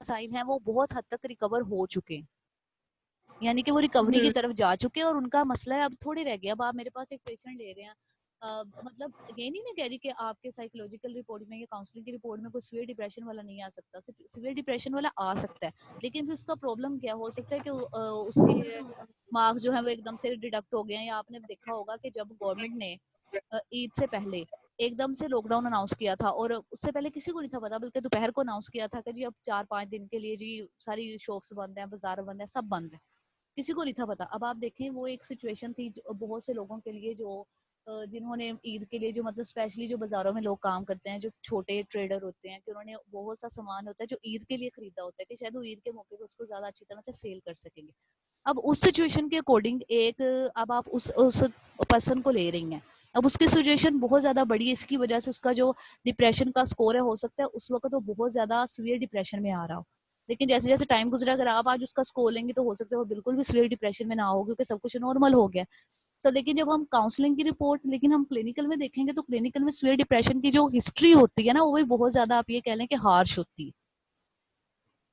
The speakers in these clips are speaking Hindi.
मसाइल हैं वो बहुत हद तक रिकवर हो चुके हैं, यानी कि वो रिकवरी की तरफ जा चुके हैं और उनका मसला है अब थोड़ी रह गया। अब आप मेरे पास एक पेशेंट ले रहे हैं, मतलब ये नहीं मैं कह रही कि आपके साइकोलॉजिकल रिपोर्ट में या काउंसलिंग की रिपोर्ट में कोई सीवियर डिप्रेशन वाला नहीं आ सकता, सीवियर डिप्रेशन वाला आ सकता है, लेकिन फिर उसका प्रॉब्लम क्या हो सकता है कि उसके मार्क्स जो है वो एकदम से डिडक्ट हो गए हैं। या आपने देखा होगा कि जब गवर्नमेंट ने ईद से पहले एकदम से लॉकडाउन अनाउंस किया था, और उससे पहले किसी को नहीं था पता, बल्कि दोपहर को अनाउंस किया था कि जी अब 4-5 दिन के लिए जी सारी शॉप्स बंद है, बाजार बंद है, सब बंद है, किसी को नहीं था पता। अब आप देखें वो एक सिचुएशन थी बहुत से लोगों के लिए जो जिन्होंने ईद के लिए जो मतलब स्पेशली जो बाजारों में लोग काम करते हैं, जो छोटे ट्रेडर होते हैं, कि उन्होंने बहुत सा सामान होता है जो ईद के लिए खरीदा होता है कि शायद वो ईद के मौके पर उसको ज्यादा अच्छी तरह से सेल कर सकेंगे। अब उस सिचुएशन के अकॉर्डिंग एक अब आप उस पर्सन को ले रही हैं, अब उसकी सिचुएशन बहुत ज्यादा बड़ी है, इसकी वजह से उसका जो डिप्रेशन का स्कोर है हो सकता है उस वक्त वो बहुत ज्यादा सीवियर डिप्रेशन में आ रहा हो, लेकिन जैसे जैसे टाइम गुजरा अगर आप आज उसका स्कोर लेंगे तो हो सकता है वो बिल्कुल भी सीवियर डिप्रेशन में ना हो क्योंकि सब कुछ नॉर्मल हो गया। तो लेकिन जब हम काउंसलिंग की रिपोर्ट लेकिन हम क्लिनिकल में देखेंगे तो क्लिनिकल में सीवियर डिप्रेशन की जो हिस्ट्री होती है ना वो भी बहुत ज्यादा आप ये कह लें कि हार्श होती है,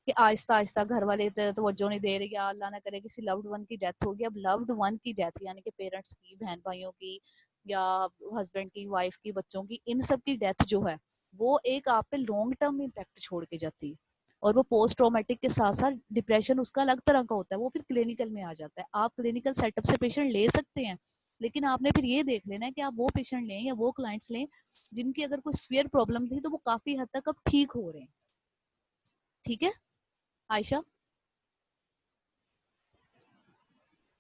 कि आहिस्ता आहिस्ता घर वाले तवज्जो नहीं दे रहे, या अल्लाह ना करे किसी लव्ड वन की डेथ होगी। अब लव्ड वन की डेथ यानी कि पेरेंट्स की, बहन भाइयों की, या हस्बैंड की, वाइफ की, बच्चों की, इन सब की डेथ जो है वो एक आप पे लॉन्ग टर्म इम्पैक्ट छोड़ के जाती है, और वो पोस्ट ट्रॉमेटिक के साथ साथ डिप्रेशन उसका अलग तरह का होता है, वो फिर क्लिनिकल में आ जाता है। आप क्लिनिकल सेटअप से पेशेंट ले सकते हैं, लेकिन आपने फिर ये देख लेना है कि आप वो पेशेंट लें या वो क्लाइंट्स लें जिनकी अगर कोई सीवियर प्रॉब्लम थी तो वो काफी हद तक अब ठीक हो रहे हैं। ठीक है आयशा?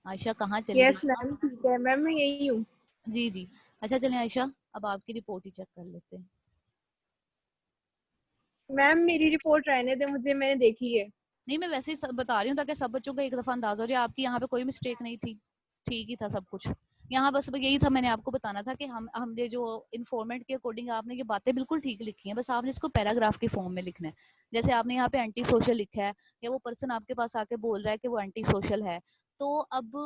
आयशा कहाँ चली यस गई आप? मैम, ठीक है मैम, मैं यही हूँ। जी जी। अच्छा चलें आयशा, अब आपकी रिपोर्ट ही चेक कर लेते हैं। मैम मेरी रिपोर्ट रहने दे, मुझे मैंने देख ली है। नहीं मैं वैसे ही बता रही हूँ ताकि सब बच्चों को एक दफा अंदाजा हो जाए, आपकी यहाँ पे कोई मिस्टेक नहीं थी, ठीक ही था सब कुछ। यहाँ बस यही था, मैंने आपको बताना था कि हमने जो इन्फॉर्मेंट के अकॉर्डिंग आपने ये बातें बिल्कुल ठीक लिखी हैं, बस आपने इसको पैराग्राफ के फॉर्म में लिखना है। जैसे आपने यहाँ पे एंटी सोशल लिखा है, या वो पर्सन आपके पास आके बोल रहा है कि वो एंटी सोशल है, तो अब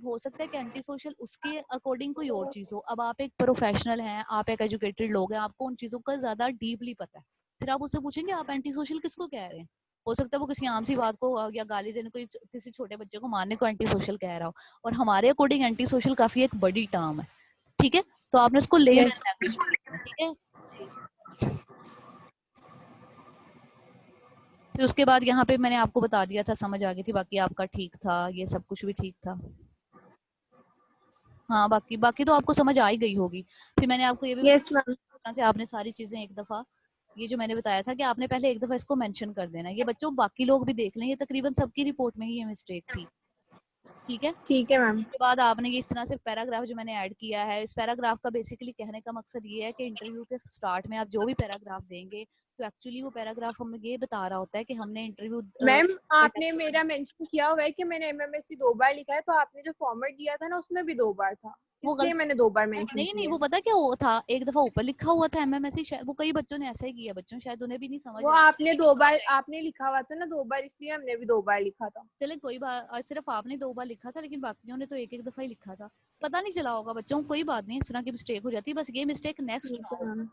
हो सकता है कि एंटी सोशल उसके अकॉर्डिंग कोई और चीज हो। अब आप एक प्रोफेशनल हैं, आप एक एजुकेटेड लोग हैं, आपको उन चीजों का ज्यादा डीपली पता है, फिर आप उससे पूछेंगे आप एंटी सोशल किसको कह रहे हैं। हो सकता है वो किसी आम सी बात को या गाली देने को, किसी छोटे बच्चे को मारने को एंटी सोशल कह रहा हो, और हमारे अकॉर्डिंग एंटी सोशल काफी एक बड़ी टर्म है। ठीक है, तो आपने उसको लेमैन यस। लैंग्वेज में लिखना है, ठीक है। फिर उसके बाद यहाँ पे मैंने आपको बता दिया था, समझ आ गई थी, बाकी आपका ठीक था, ये सब कुछ भी ठीक था। हाँ बाकी बाकी तो आपको समझ आ ही गई होगी। फिर मैंने आपको ये भी यस मैम। बताया से आपने सारी चीजें एक दफा, ये जो मैंने बताया था कि आपने पहले एक दफा इसको मेंशन कर देना, ये बच्चों बाकी लोग भी देख लें, ये तकरीबन सबकी रिपोर्ट में ही ये मिस्टेक थी। ठीक है, ठीक है मैम। उसके बाद आपने ये इस तरह से पैराग्राफ जो मैंने ऐड किया है, इस पैराग्राफ का बेसिकली कहने का मकसद ये है कि इंटरव्यू के स्टार्ट में आप जो भी पैराग्राफ देंगे तो एक्चुअली वो पैराग्राफ हमें ये बता रहा होता है कि हमने इंटरव्यू मैम आपने कंडक्ट मेरा मेंशन किया हुआ है कि मैंने एमएमएससी 2 बार लिखा है, तो आपने जो फॉर्मेट दिया था ना उसमें भी 2 बार था, वो इसलिए गलत। मैंने 2 बार मेंशन नहीं नहीं किया वो है। पता क्या हुआ था, एक दफा ऊपर लिखा हुआ था एमएमएससी, शायद वो कई बच्चों ने ऐसा ही किया, बच्चों शायद उन्हें भी नहीं समझ वो आया। आपने 2 बार आपने लिखा हुआ था ना 2 बार, इसलिए हमने भी 2 बार लिखा था। चले कोई बात, सिर्फ आपने 2 बार लिखा था लेकिन बाकियों ने तो एक एक दफा ही लिखा था, पता नहीं चला होगा बच्चों को, कोई बात नहीं, इस तरह की मिस्टेक हो जाती है, बस ये मिस्टेक नेक्स्ट ठीक ना है हो। मैम।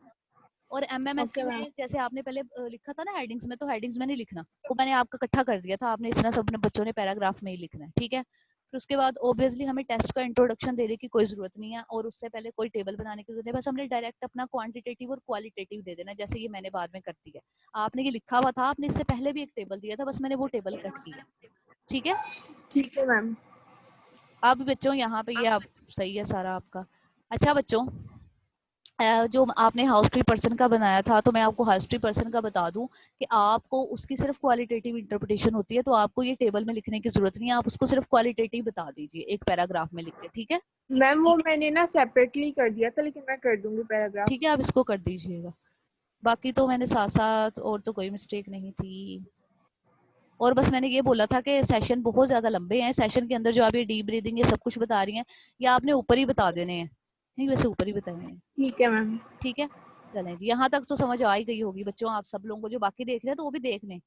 और एमएमएससी ओके मैम। में जैसे आपने पहले लिखा था ना हेडिंग्स में, तो हेडिंग्स में नहीं लिखना, वो मैंने आपका इकट्ठा कर दिया था, आपने इस तरह सब अपने बच्चों ने पैराग्राफ में ही लिखना है। ठीक है, फिर उसके बाद ऑब्वियसली हमें टेस्ट का इंट्रोडक्शन देने की कोई जरूरत नहीं है, और उससे पहले कोई टेबल बनाने की जरूरत नहीं है, बस हमने डायरेक्ट अपना क्वांटिटेटिव और क्वालिटेटिव दे देना, जैसे ये मैंने बाद में कर दिया। आपने ये लिखा हुआ था, आपने इससे पहले भी एक टेबल दिया था, बस मैंने वो टेबल कट किया। ठीक है, ठीक है मैम। अब बच्चों यहाँ पे ये आप सही है सारा आपका। अच्छा बच्चों, जो आपने हाउस ट्री पर्सन का बनाया था, तो मैं आपको हाउस ट्री पर्सन का बता दूं कि आपको उसकी सिर्फ क्वालिटेटिव इंटरप्रिटेशन होती है, तो आपको ये टेबल में लिखने की जरूरत नहीं है, आप उसको सिर्फ क्वालिटेटिव बता दीजिए एक पैराग्राफ में लिख के। ठीक है, मैम वो मैंने ना सेपरेटली कर दिया था, लेकिन मैं कर दूंगी पैराग्राफ। ठीक है, आप इसको कर दीजिएगा। बाकी तो मैंने साथ साथ और तो कोई मिस्टेक नहीं थी, और बस मैंने ये बोला था कि सेशन बहुत ज्यादा लंबे हैं, सेशन के अंदर जो आप ये डीप ब्रीदिंग ये सब कुछ बता रही हैं, ये आपने ऊपर ही बता देने हैं, नहीं वैसे ऊपर ही बताए हैं। ठीक है मैम। ठीक है, चलें जी, यहाँ तक तो समझ आ ही गई होगी बच्चों आप सब लोगों को, जो बाकी देख रहे हैं तो वो भी देख लें।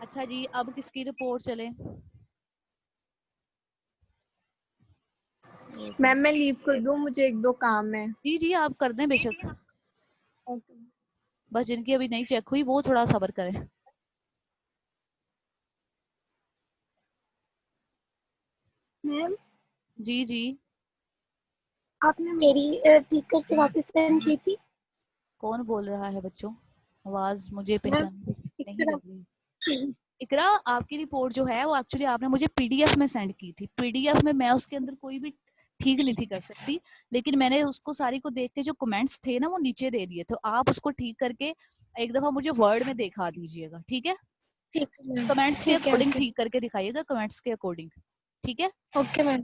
अच्छा जी, अब किसकी रिपोर्ट चले? मैम मैं लीव कर दूं, मुझे 1-2 काम है। जी जी आप कर दें बेशक। ओके। बस जिनकी अभी नहीं चेक हुई वो थोड़ा सब्र करें। मैम जी जी। आपने मेरी ठीक करके वापस सेंड की थी। कौन बोल रहा है बच्चों? आवाज मुझे मैम पहचान एक नहीं लग रही। तरह इकरा, आपकी रिपोर्ट जो है वो एक्चुअली आपने मुझे पीडीएफ में सेंड की थी। पीडीएफ में मैं उसके अंदर कोई भी ठीक नहीं थी कर सकती, लेकिन मैंने उसको सारी को देख के जो कमेंट्स थे ना वो नीचे दे दिए, तो आप उसको ठीक करके एक दफा मुझे वर्ड में दिखा दीजिएगा, ठीक है? ठीक है मैम। कमेंट्स के ठीक है, अकॉर्डिंग ओके। ठीक करके दिखाइएगा, कमेंट्स के अकॉर्डिंग, ठीक है? Okay ma'am.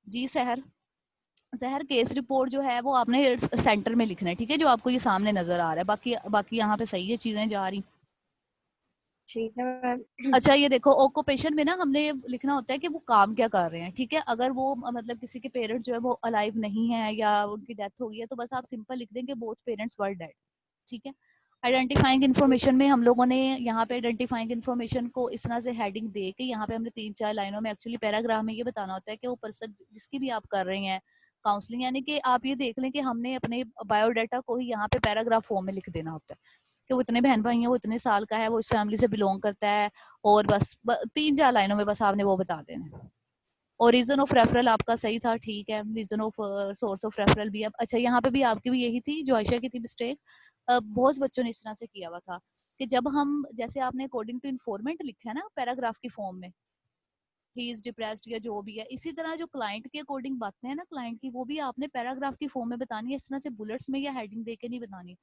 जी सहर, सहर केस रिपोर्ट जो है वो आपने सेंटर में लिखना है, ठीक है? जो आपको ये सामने नजर आ रहा है, बाकी बाकी यहाँ पे सही है, चीजें जा रही। ठीक है मैम। अच्छा ये देखो, ऑक्यूपेशन में ना हमने ये लिखना होता है कि वो काम क्या कर रहे हैं, ठीक है? अगर वो मतलब किसी के पेरेंट जो है वो अलाइव नहीं है या उनकी डेथ हो गई है, तो बस आप सिंपल लिख देंगे बोथ पेरेंट्स वर डेड, ठीक है? आइडेंटिफाइंग इन्फॉर्मेशन में हम लोगों ने यहाँ पे आइडेंटिफाइंग इन्फॉर्मेशन को इस तरह से हेडिंग दे के यहाँ पे हमने 3-4 लाइनों में, एक्चुअली पैराग्राफ में ये बताना होता है कि वो पर्सन जिसकी भी आप कर रहे हैं काउंसलिंग, यानी कि आप ये देख लें कि हमने अपने बायोडाटा को ही यहाँ पे पैराग्राफ फॉर्म में लिख देना होता है कि वो इतने बहन भाई हैं, वो इतने साल का है, वो इस फैमिली से बिलोंग करता है, और बस 3-4 लाइनों में बस आपने वो बता देना है। और रीजन ऑफ रेफरल आपका सही था, ठीक है? Reason of source of referral भी अब अच्छा, यहाँ पे भी आपकी भी यही थी जो आयशा की थी मिस्टेक। बहुत बच्चों ने इस तरह से किया हुआ था कि जब हम, जैसे आपने अकॉर्डिंग टू इन्फॉर्मेंट लिखा है ना पैराग्राफ की फॉर्म में, ही इज डिप्रेस्ड या जो भी है, इसी तरह जो क्लाइंट के अकॉर्डिंग बातें हैं ना क्लाइंट की, वो भी आपने पैराग्राफ की फॉर्म में बतानी है, इस तरह से बुलेट्स में या हेडिंग देके नहीं बतानी।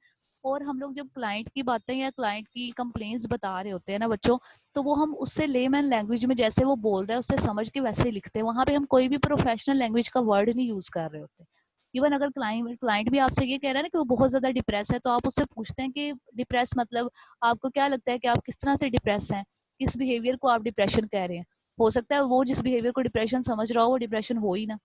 और हम लोग जब क्लाइंट की बातें या क्लाइंट की कंप्लेंट्स बता रहे होते हैं ना बच्चों, तो वो हम उससे लेमैन लैंग्वेज में जैसे वो बोल रहा है उससे समझ के वैसे ही लिखते हैं, वहां पे हम कोई भी प्रोफेशनल लैंग्वेज का वर्ड नहीं यूज कर रहे होते। इवन अगर क्लाइंट क्लाइंट भी आपसे ये कह रहा है ना कि वो बहुत ज्यादा डिप्रेस है, तो आप उससे पूछते हैं कि डिप्रेस मतलब आपको क्या लगता है कि आप किस तरह से डिप्रेस हैं, किस बिहेवियर को आप डिप्रेशन कह रहे हैं? हो सकता है वो जिस बिहेवियर को डिप्रेशन समझ रहा हो वो डिप्रेशन हो ही ना,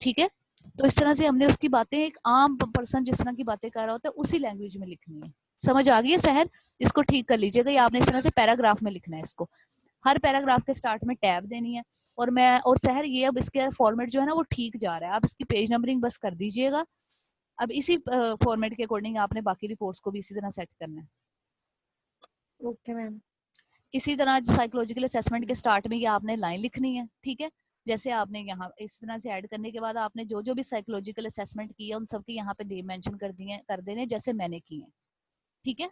ठीक है? तो इस तरह से हमने उसकी बातें, एक आम पर्सन जिस तरह की बातें कर रहा होता है उसी लैंग्वेज में लिखनी है। समझ आ गई है सहर? इसको ठीक कर लीजिएगा, ये आपने इस तरह से पैराग्राफ में लिखना है इसको। हर पैराग्राफ के स्टार्ट में टैब देनी है। और मैं और सहर ये अब इसके फॉर्मेट जो है ना वो ठीक जा रहा है, आप इसकी पेज नंबरिंग बस कर दीजिएगा। अब इसी फॉर्मेट के अकॉर्डिंग आपने बाकी रिपोर्ट्स को भी इसी तरह सेट करना है। Okay ma'am. इसी तरह साइकोलॉजिकल असेसमेंट के स्टार्ट में ये आपने लाइन लिखनी है, ठीक है? जैसे आपने यहाँ इस तरह से ऐड करने के बाद आपने जो जो भी साइकोलॉजिकल असेसमेंट की है उन सबके यहाँ पे नेम मेंशन कर दिए, कर देने जैसे मैंने किए हैं, ठीक है?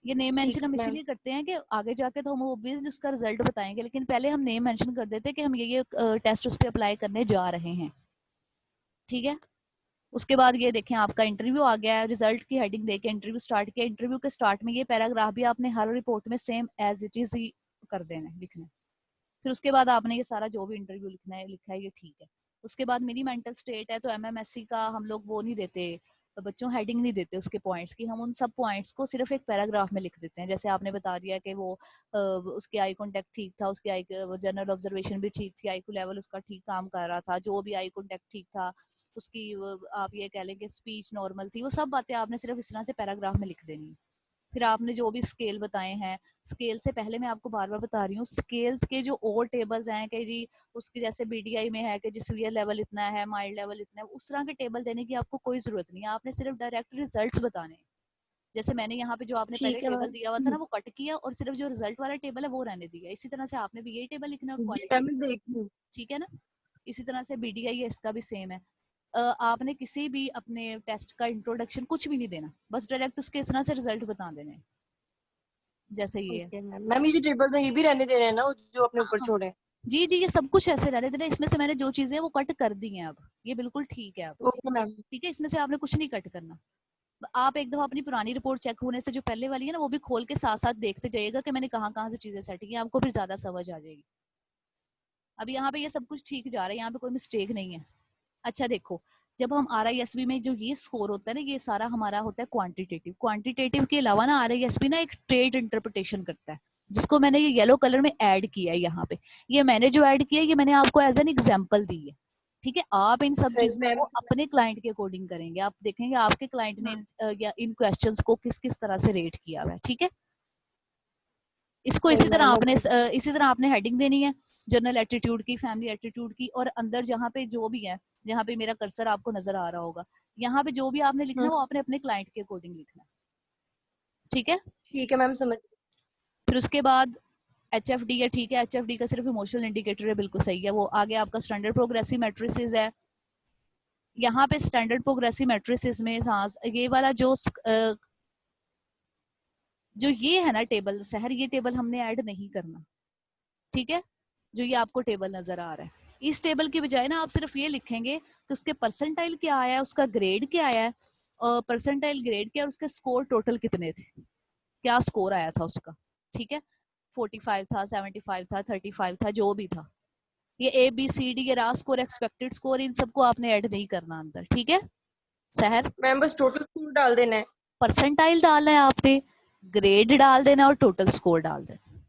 ये नेम ठीक मेंशन हम मैम। इसीलिए करते हैं कि आगे जाके तो हम ऑब्वियसली उसका रिजल्ट बताएंगे, लेकिन पहले हम नेम मेंशन कर देते हैं कि हम ये टेस्ट उस पर अप्लाई करने जा रहे हैं, ठीक है? उसके बाद ये देखें आपका इंटरव्यू आ गया है, रिजल्ट की हेडिंग देके इंटरव्यू स्टार्ट किया। इंटरव्यू के स्टार्ट में ये पैराग्राफ भी आपने हर रिपोर्ट में सेम एज इट इज ही कर देना है, लिखना है। फिर उसके बाद आपने ये सारा जो भी इंटरव्यू लिखना है लिखा है, ये ठीक है। उसके बाद मिनी मेंटल स्टेट है, तो एमएमएससी का हम लोग वो नहीं देते, तो बच्चों हेडिंग नहीं देते उसके पॉइंट्स की, हम उन सब पॉइंट्स को सिर्फ एक पैराग्राफ में लिख देते हैं। जैसे आपने बता दिया कि वो उसके आई कांटेक्ट ठीक था, उसकी आई जनरल ऑब्जर्वेशन भी ठीक थी, आईक्यू लेवल उसका ठीक काम कर रहा था, जो भी आई कांटेक्ट ठीक था, उसकी आप ये कह लें कि स्पीच नॉर्मल थी, वो सब बातें आपने सिर्फ इस तरह से पैराग्राफ में लिख देनी है। फिर आपने जो भी स्केल बताए हैं, स्केल से पहले मैं आपको बार बार बता रही हूँ, स्केल्स के जो और टेबल्स हैं कि जी उसकी जैसे बीडीआई में है कि जी सीवियर लेवल इतना है, माइल्ड लेवल इतना है, उस तरह के टेबल देने की आपको कोई जरूरत नहीं है, आपने सिर्फ डायरेक्ट रिजल्ट्स बताने हैं। जैसे मैंने यहाँ पे जो आपने पहले ठीक है टेबल दिया हुआ था मैम। ना वो कट किया और सिर्फ जो रिजल्ट वाला टेबल है वो रहने दिया, इसी तरह से आपने भी यही टेबल लिखना है और जी क्वालिटी मैम, मैं लिखना है, देख रही हूँ। ठीक है ना? इसी तरह से बीडीआई है, इसका भी सेम है। आपने किसी भी अपने टेस्ट का इंट्रोडक्शन कुछ भी नहीं देना, बस डायरेक्ट उसके इस तरह से रिजल्ट बता देने हैं, जैसे ये है। Okay ma'am. मैम ये जो टेबल्स हैं ये भी रहने देने हैं ना, जो अपने ऊपर हाँ छोड़े हैं? जी जी, ये सब कुछ ऐसे रहने देना, इसमें से मैंने जो चीजें हैं वो कट कर दी हैं, अब ये बिल्कुल ठीक है अब, ओके मैम। ठीक है? इसमें से आपने कुछ नहीं कट करना। आप एक दफा अपनी पुरानी रिपोर्ट चेक होने से जो पहले वाली है ना वो भी खोल के साथ साथ देखते जाइएगा कि मैंने कहाँ कहाँ से चीजें सेट की, आपको फिर ज्यादा समझ आ जाएगी। अब यहाँ पे ये सब कुछ ठीक जा रहा है, यहाँ पे कोई मिस्टेक नहीं है। अच्छा देखो, जब हम RISB में जो ये स्कोर होता है ना, ये सारा हमारा होता है क्वांटिटेटिव। क्वांटिटेटिव के अलावा ना RISB ना एक ट्रेड इंटरप्रिटेशन करता है, जिसको मैंने ये येलो कलर में ऐड किया है यहाँ पे। ये मैंने जो ऐड किया है ये मैंने आपको एज एन एग्जाम्पल दी है, ठीक है? आप इन सब सही चीजों मैम। को अपने क्लाइंट के अकॉर्डिंग करेंगे, आप देखेंगे आपके क्लाइंट ने हाँ। या इन क्वेश्चंस को किस किस तरह से रेट किया हुआ है, ठीक है? इसको सही मैम, ओके। इसी तरह आपने हेडिंग देनी है, जनरल एटीट्यूड की, फैमिली एटीट्यूड की, और अंदर जहाँ पे जो भी है, जहाँ पे मेरा कर्सर आपको नजर आ रहा होगा, यहाँ पे जो भी आपने लिखना है वो आपने अपने क्लाइंट के अकॉर्डिंग लिखना है, ठीक है। ठीक है मैम, समझ। फिर उसके बाद HFD है, ठीक है, HFD का सिर्फ इमोशनल इंडिकेटर है, बिल्कुल सही है। वो आगे आपका स्टैंडर्ड प्रोग्रेसिव मैट्रिसेस है। यहाँ पे स्टैंडर्ड प्रोग्रेसिव मैट्रिसेस में ये वाला जो ये है ना टेबल सहर, ये टेबल हमने ऐड नहीं करना, ठीक है। जो ये आपको टेबल नजर आ रहा है, इस टेबल की बजाय ना आप सिर्फ ये लिखेंगे कि उसके परसेंटाइल क्या आया है, उसका ग्रेड क्या आया है, और परसेंटाइल ग्रेड क्या, और उसके स्कोर टोटल कितने थे, क्या स्कोर आया था उसका, ठीक है। 45 था, 75 था, 35 था, जो भी था। ये ABCD, ये रा स्कोर, एक्सपेक्टेड स्कोर, इन सबको आपने ऐड नहीं करना अंदर, ठीक है सहर। मैम बस टोटल स्कोर डाल देना है। परसेंटाइल डालना है आपने, ग्रेड डाल देना और टोटल स्कोर डाल देना,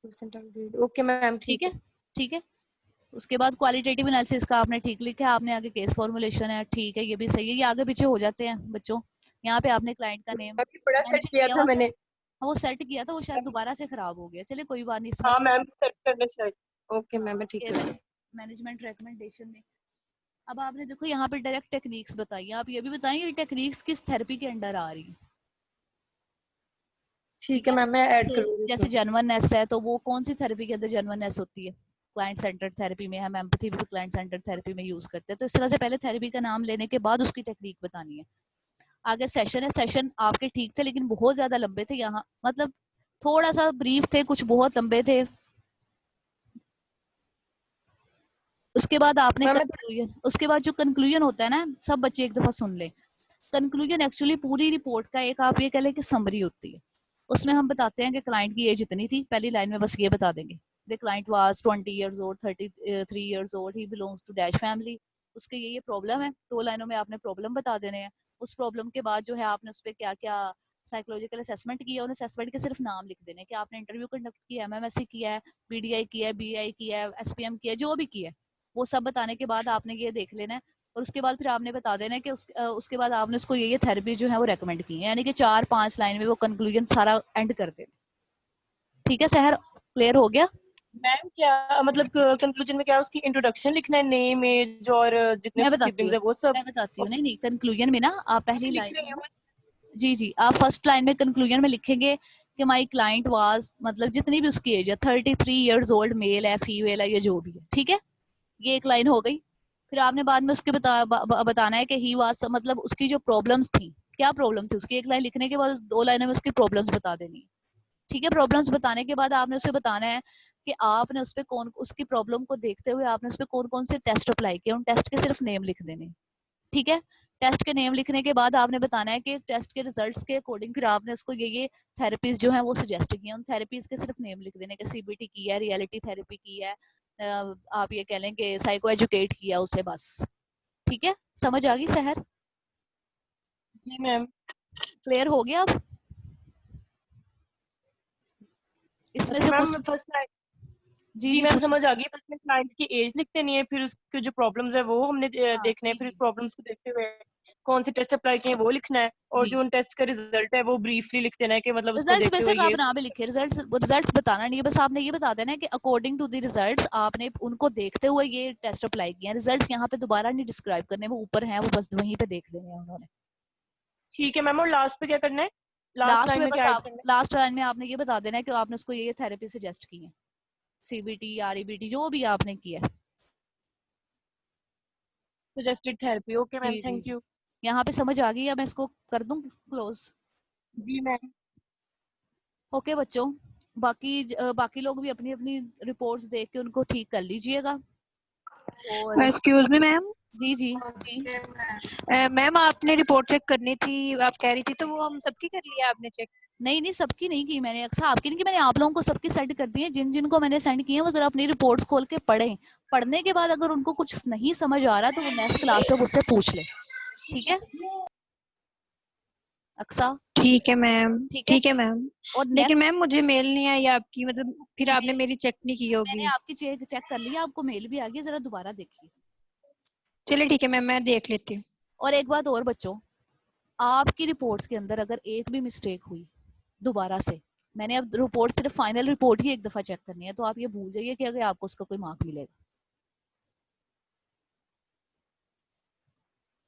परसेंटाइल ग्रेड, ओके मैम, ठीक ठीक है। है। ठीक है, उसके बाद क्वालिटेटिव एनालिसिस का आपने ठीक लिखा है, आपने आगे केस फॉर्मुलेशन है, ठीक है, ये भी सही है, ये आगे पीछे हो जाते हैं बच्चों। यहाँ पे आपने क्लाइंट का नेम अभी बड़ा सेट मेंशन किया किया था हुआ था, मैंने। वो सेट किया था, वो शायद दोबारा से खराब हो गया, चलिए कोई बात नहीं, इसमें हाँ से मैम, सेट करना चाहिए। ओके मैम, हाँ, मैं ठीक केस कर। मैनेजमेंट रिकमेंडेशन में। अब आपने देखो यहाँ पे डायरेक्ट टेक्निक्स बताई, आप ये भी बताएं ये टेक्निक्स किस थेरेपी के अंडर आ रही है, ठीक ठीक है है। मैम, मैं ऐड जैसे करूंगी जैसे इसमें। जेन्युइननेस है, तो वो कौन सी थेरेपी के अंदर जेन्युइननेस होती है, क्लाइंट सेंटर्ड थेरेपी में, हम एम्पैथी भी क्लाइंट सेंटर्ड थेरेपी में यूज करते हैं। तो इस तरह से पहले थेरेपी का नाम लेने के बाद उसकी टेक्निक बतानी है। आगे सेशन है, सेशन आपके ठीक थे लेकिन बहुत ज्यादा लंबे थे, यहाँ मतलब थोड़ा सा ब्रीफ थे, कुछ बहुत लंबे थे। उसके बाद आपने मैम मैं कंक्लूजन, उसके बाद जो कंक्लूजन होता है ना, सब बच्चे एक दफा सुन ले। कंक्लूजन एक्चुअली पूरी रिपोर्ट का एक, आप ये कह लें कि समरी होती है। उसमें हम बताते हैं कि क्लाइंट की एज इतनी थी, पहली लाइन में बस ये बता देंगे, the client was 20 years old, 33 years old, he belongs to dash family, उसके ये प्रॉब्लम है, 2 लाइनों में आपने प्रॉब्लम बता देने हैं। उस प्रॉब्लम के बाद जो है आपने उस पर क्या क्या साइकोलॉजिकल असेसमेंट किया, उन असेसमेंट के सिर्फ नाम लिख देने कि आपने इंटरव्यू कंडक्ट किया है, MMSC किया है, BDI किया है, BI किया है, SPM किया है, जो भी किया है वो सब बताने के बाद आपने ये देख लेना है। और उसके बाद फिर आपने बता देना है कि उसके बाद आपने उसको ये थेरेपी जो है वो रेकमेंड की है, यानी कि 4-5 लाइन में वो कंक्लूजन सारा एंड कर देना, ठीक है सहर, क्लियर हो गया। मैम क्या मतलब कंक्लूजन में क्या उसकी इंट्रोडक्शन लिखना है, नेम एज और जितने मैं उसके बताती सिबलिंग्स हूँ है वो सब। मैं बताती हूँ, ओके, नहीं नहीं, कंक्लूजन में ना आप पहली लिख लाइन में लेंगे ना, बस। जी जी, आप फर्स्ट लाइन में कंक्लूजन में लिखेंगे कि माई क्लाइंट वाज, मतलब जितनी भी उसकी एज है, 33 इयर्स ओल्ड, मेल है, फीमेल है, या जो भी है, ठीक है। ये एक लाइन हो गई। फिर आपने बाद में उसके बताना है कि ही वाज, मतलब उसकी जो प्रॉब्लम्स थी, क्या प्रॉब्लम थी उसकी, एक लाइन लिखने के बाद 2 लाइनों में उसकी प्रॉब्लम्स बता देनी है, ठीक है। प्रॉब्लम्स बताने के बाद आपने उसे बताना है कि आपने उस पे कौन, उसकी प्रॉब्लम को देखते हुए आपने उस पे कौन कौन से टेस्ट अप्लाई किए, उन टेस्ट के सिर्फ नेम लिख देने, ठीक है। टेस्ट के नेम लिखने के बाद आपने बताना है कि टेस्ट के रिजल्ट्स के अकॉर्डिंग फिर आपने उसको ये थेरेपीज जो है वो सजेस्ट की है, उन थेरेपीज के सिर्फ नेम लिख देने, कि CBT की है, रियलिटी थेरेपी की है, आप ये कह लें कि साइको एजुकेट किया उसे, बस, ठीक है। समझ आ गई सहर, जी मैम। क्लियर हो गया अब, इसमें अच्छा से मैम, कुछ, फर्स्ट जी जी जी मैम पूछिए। समझ आ गई। फर्स्ट में क्लाइंट की एज लिख देनी है, फिर उसके जो प्रॉब्लम्स है वो हमने हाँ देखने हैं, जी फिर जी प्रॉब्लम्स को देखते हुए कौन से टेस्ट अप्लाई किए हैं वो लिखना है, और जी, जो उन टेस्ट का रिजल्ट है वो ब्रीफली लिख देना है कि मतलब उसको रिजल्ट्स देखते हुए बेशक आप ये। ना भी लिखे, रिजल्ट्स बताना नहीं है, बस आपने ये बता देना है कि अकॉर्डिंग टू द रिजल्ट्स आपने उनको देखते हुए ये टेस्ट अप्लाई किया, रिजल्ट्स यहाँ पे दोबारा नहीं डिस्क्राइब करने, वो ऊपर हैं, वो बस वहीं पे देख लेने हैं उन्होंने। ठीक है मैम, और लास्ट पे क्या करना है? लास्ट लास्ट लाइन में में बस क्या ऐड आप करना है? लास्ट लाइन में आपने ये बता देना है कि आपने उसको ये थेरेपी सजेस्ट की है, CBT, REBT, जो भी आपने किया है। सजेस्टेड थेरेपी, ओके मैम, जी जी थैंक जी, यू। यहाँ पे समझ आ गई, अब मैं इसको कर दूं क्लोज। जी मैम। ओके बच्चों, बाकी लोग भी अपनी अपनी रिपोर्ट्स देख के उनको ठीक कर लीजिएगा। और एक्सक्यूज मी मैम। जी जी जी, मैम आपने रिपोर्ट चेक करनी थी, आप कह रही थी, तो वो हम सबकी कर लिया आपने चेक? नहीं नहीं, सबकी नहीं की मैंने, अक्सर आपकी नहीं की, मैंने आप लोगों को सबकी सेंड कर दी है, जिन जिनको मैंने सेंड किए हैं वो जरा अपनी रिपोर्ट्स खोल के पढ़ें। पढ़ने के बाद अगर उनको कुछ नहीं समझ आ रहा तो वो नेक्स्ट क्लास में मुझसे पूछ ले, ठीक है अक्सा, ठीक है मैम। ठीक है। ठीक है मैम। और लेकिन नेक्स्ट, मैम मुझे मेल नहीं आई आपकी, मतलब फिर आपने मेरी चेक नहीं की मैंने होगी। आपकी चेक चेक कर लिया, आपको मेल भी आ गई, जरा दोबारा देखिए। चलिए ठीक है मैम, मैं देख लेती हूँ। और एक बात और बच्चों, आपकी रिपोर्ट्स के अंदर अगर एक भी मिस्टेक हुई दोबारा से, मैंने अब रिपोर्ट सिर्फ फाइनल रिपोर्ट ही एक दफा चेक करनी है, तो आप ये भूल जाइए कि अगर आपको उसका कोई मार्क मिलेगा।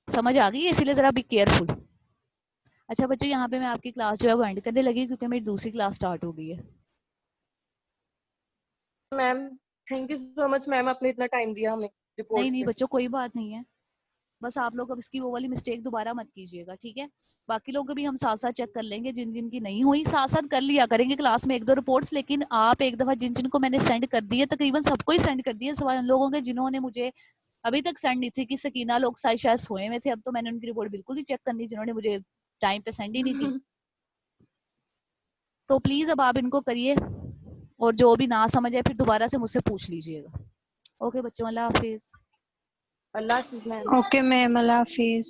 समझ आ गई है, इसीलिए जरा बी केयरफुल। अच्छा बच्चों, यहाँ पे मैं आपकी क्लास जो है वो एंड करने लगी क्योंकि मेरी दूसरी क्लास स्टार्ट हो गई है। Ma'am thank you so much ma'am, आपने इतना टाइम दिया हमें नहीं रिपोर्ट्स नहीं पे। बच्चों, कोई बात नहीं है, बस आप लोग अब इसकी वो वाली मिस्टेक दोबारा मत कीजिएगा, ठीक है। बाकी लोग भी हम साथ साथ चेक कर लेंगे, जिन जिन की नहीं हुई साथ साथ कर लिया करेंगे क्लास में एक दो रिपोर्ट्स। लेकिन आप एक दफा जिन जिनको मैंने सेंड कर दी है, तकरीबन सबको ही सेंड कर दी है, सिवाय उन लोगों के जिन्होंने मुझे अभी तक सेंड नहीं थी। कि सकीना लोग शायद सोए में थे, अब तो मैंने उनकी रिपोर्ट बिल्कुल ही चेक करनी, जिन्होंने मुझे टाइम पे सेंड ही नहीं की। तो प्लीज अब आप इनको करिए, और जो भी ना समझ आए फिर दोबारा से मुझसे पूछ लीजिएगा। ओके बच्चों, अल्लाह हाफिज। अल्लाह हाफिज़ मैम। ओके मैम, अल्लाह हाफिज।